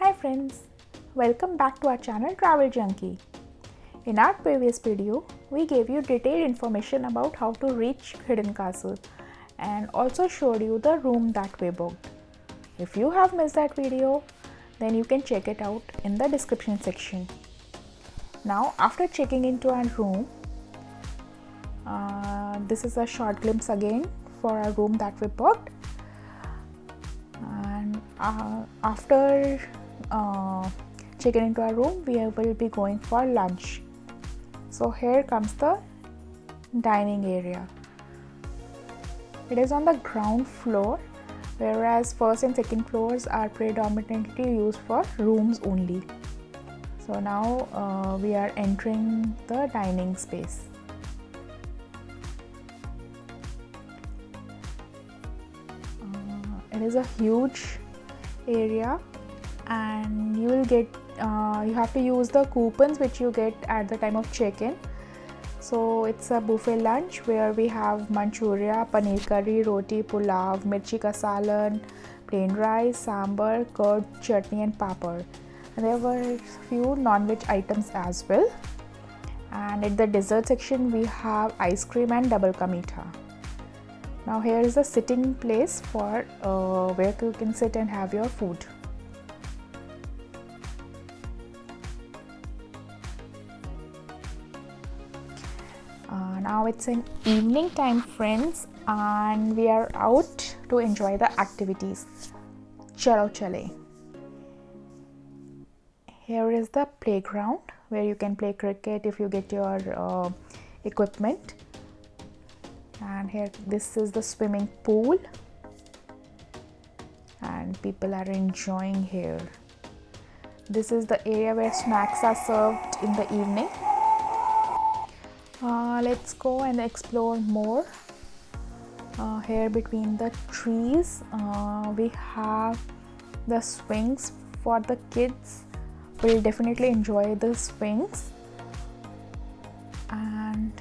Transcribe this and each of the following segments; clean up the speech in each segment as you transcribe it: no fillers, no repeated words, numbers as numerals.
Hi friends, welcome back to our channel Travel Junkie. In our previous video, we gave you detailed information about how to reach Hidden Castle and also showed you the room that we booked. If you have missed that video, then you can check it out in the description section. Now after checking into our room, this is a short glimpse again for our room that we booked. And after checking into our room, we will be going for lunch. So here comes the dining area. It is on the ground floor, whereas first and second floors are predominantly used for rooms only. So now we are entering the dining space. It is a huge area, and you will get you have to use the coupons which you get at the time of check-in. So it's a buffet lunch where we have manchuria, paneer curry, roti, pulav, mirchi ka salan, plain rice, sambar, curd, chutney and papad. And there were few non-veg items as well. And at the dessert section we have ice cream and double ka meetha. Now here is a sitting place for where you can sit and have your food. Now it's an evening time, friends, and we are out to enjoy the activities. Chalo chale. Here is the playground where you can play cricket if you get your equipment. And here, this is the swimming pool, and people are enjoying here. This is the area where snacks are served in the evening. Let's go and explore more. Here between the trees we have the swings for the kids. Will definitely enjoy the swings. And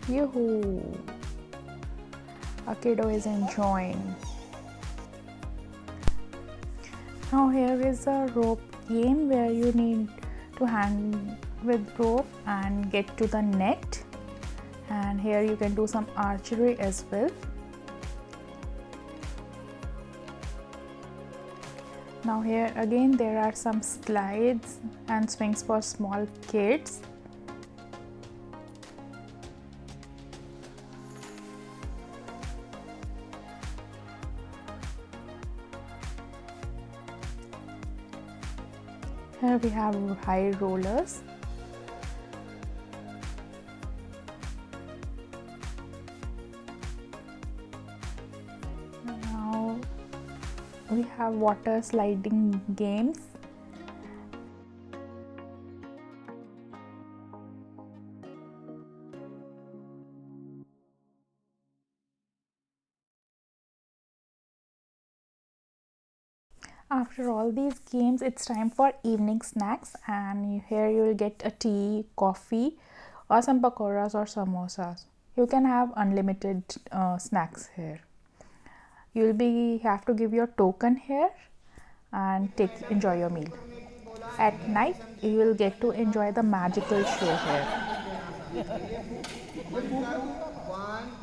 yoo-hoo! A kiddo is enjoying. Now here is a rope game where you need to hang with rope and get to the net. And here you can do some archery as well. Now here again there are some slides and swings for small kids. Here we have high rollers. Now we have water sliding games. After all these games, it's time for evening snacks, and here you will get a tea, coffee, or some pakoras or samosas. You can have unlimited snacks here. You will have to give your token here and enjoy your meal. At night, you will get to enjoy the magical show here. 1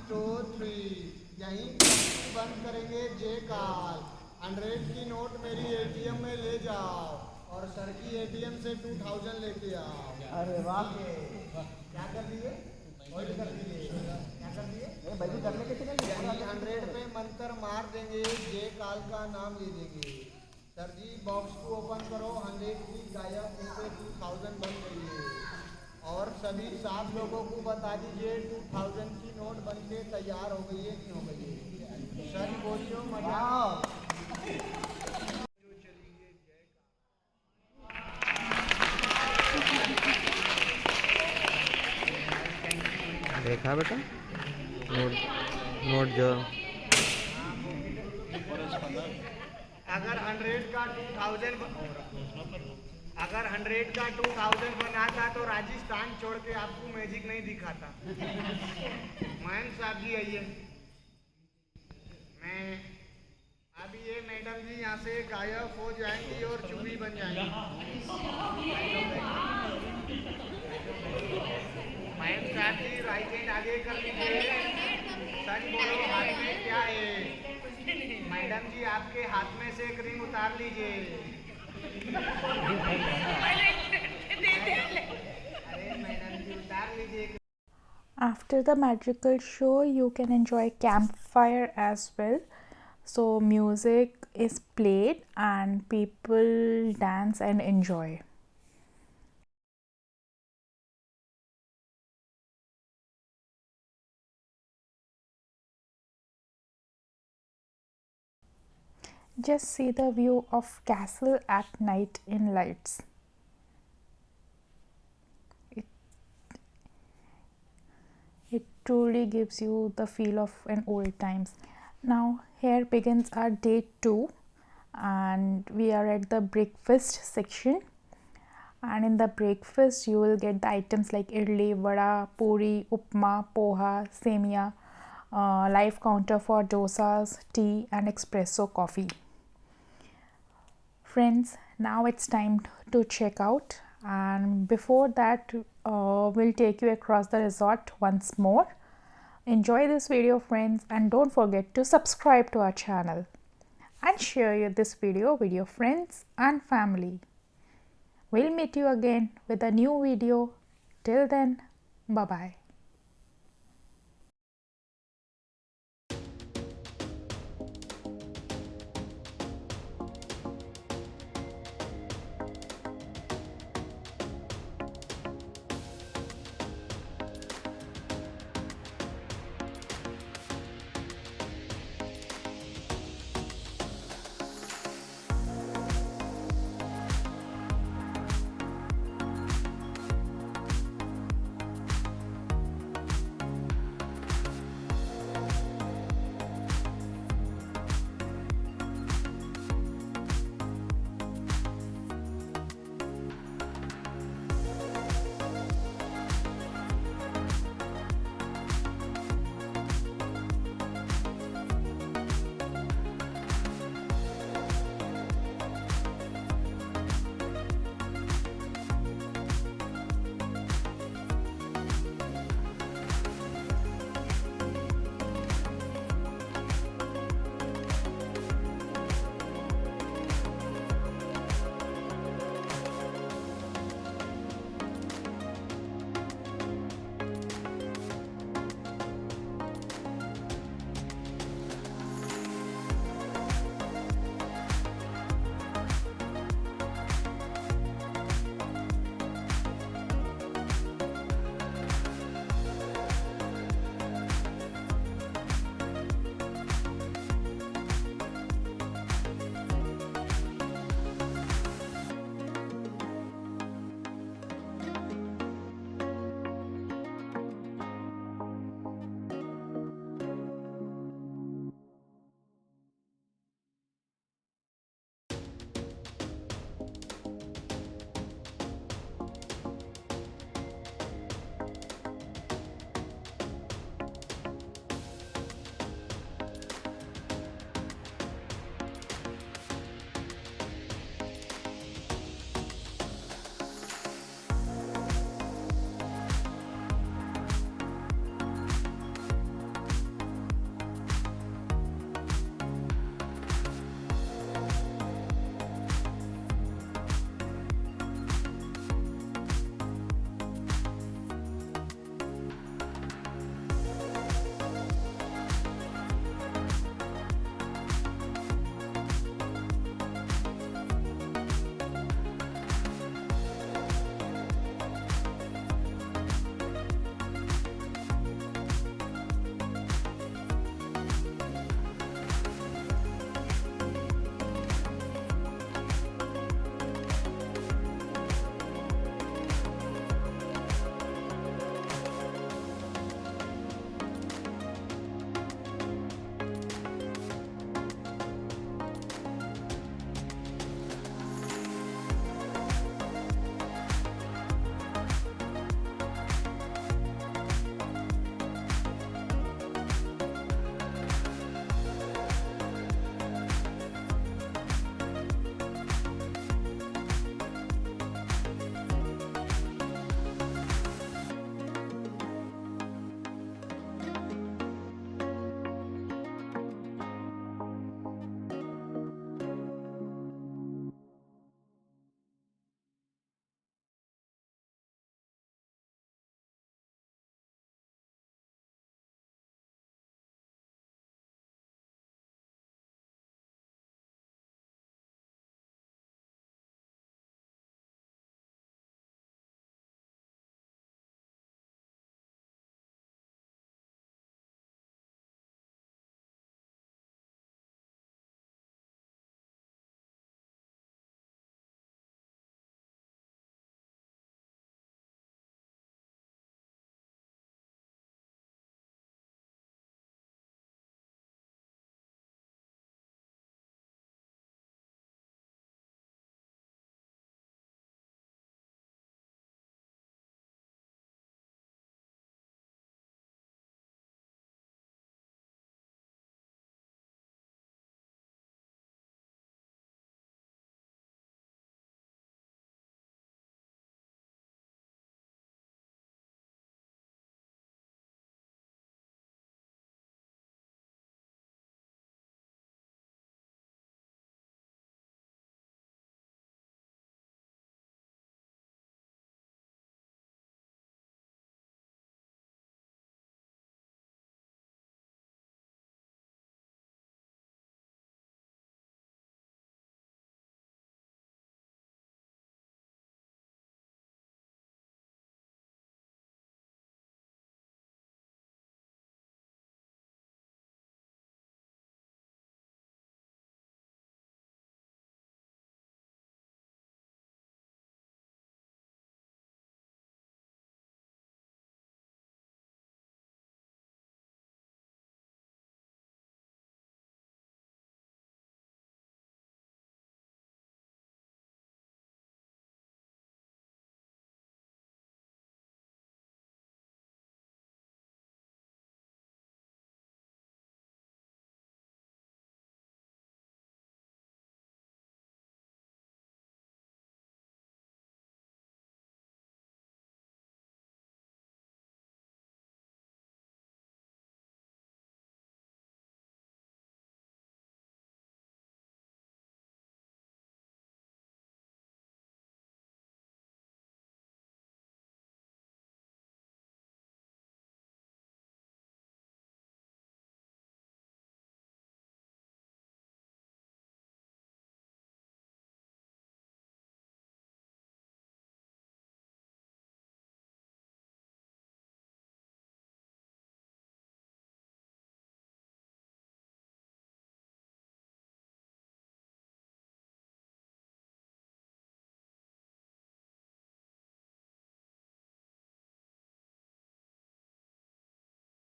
2 3 यहीं बंद करेंगे जे काल 100 की note मेरी ATM में ले जाओ और सर की एटीएम से 2000 लेके आओ। अरे वाह, क्या कर दिए? होल्ड कर दिए। क्या कर दिए? भाई भी करने के चले 100 पे मंत्र मार देंगे, जे काल का नाम ले देंगे। सर जी बॉक्स को ओपन करो, 100 की गायब, उससे 2000 बन गई है। और सभी 7 लोगों को बता दीजिए 2000 की नोट बन के तैयार हो गई है, नहीं हो गई है? सच बोलियो, मजा देखा बेटा नोट जो अगर 100 का 2000 अगर 100 का 2000 बनाता तो राजस्थान छोड़ के आपको मैजिक नहीं दिखाता। मयंक साहब जी आइए। मैं अभी ये मैडम जी यहाँ से गायब हो जाएंगी और चूड़ी बन जाएंगी। मयंक साहब जी राइट हैंड आगे कर लीजिए। सच बोलो, हाथ में क्या है? मैडम जी आपके हाथ में से एक रिंग उतार लीजिए। अरे मैडम जी उतार लीजिए। After the magical show, you can enjoy campfire as well. So, music is played and people dance and enjoy. Just see the view of castle at night in lights. It truly gives you the feel of an old times. Now here begins our day 2 and we are at the breakfast section, and in the breakfast you will get the items like idli, vada, puri, upma, poha, semia, live counter for dosas, tea and espresso coffee. Friends, now it's time to check out, and before that we'll take you across the resort once more. Enjoy this video friends, and don't forget to subscribe to our channel and share this video with your friends and family. We'll meet you again with a new video. Till then, bye bye.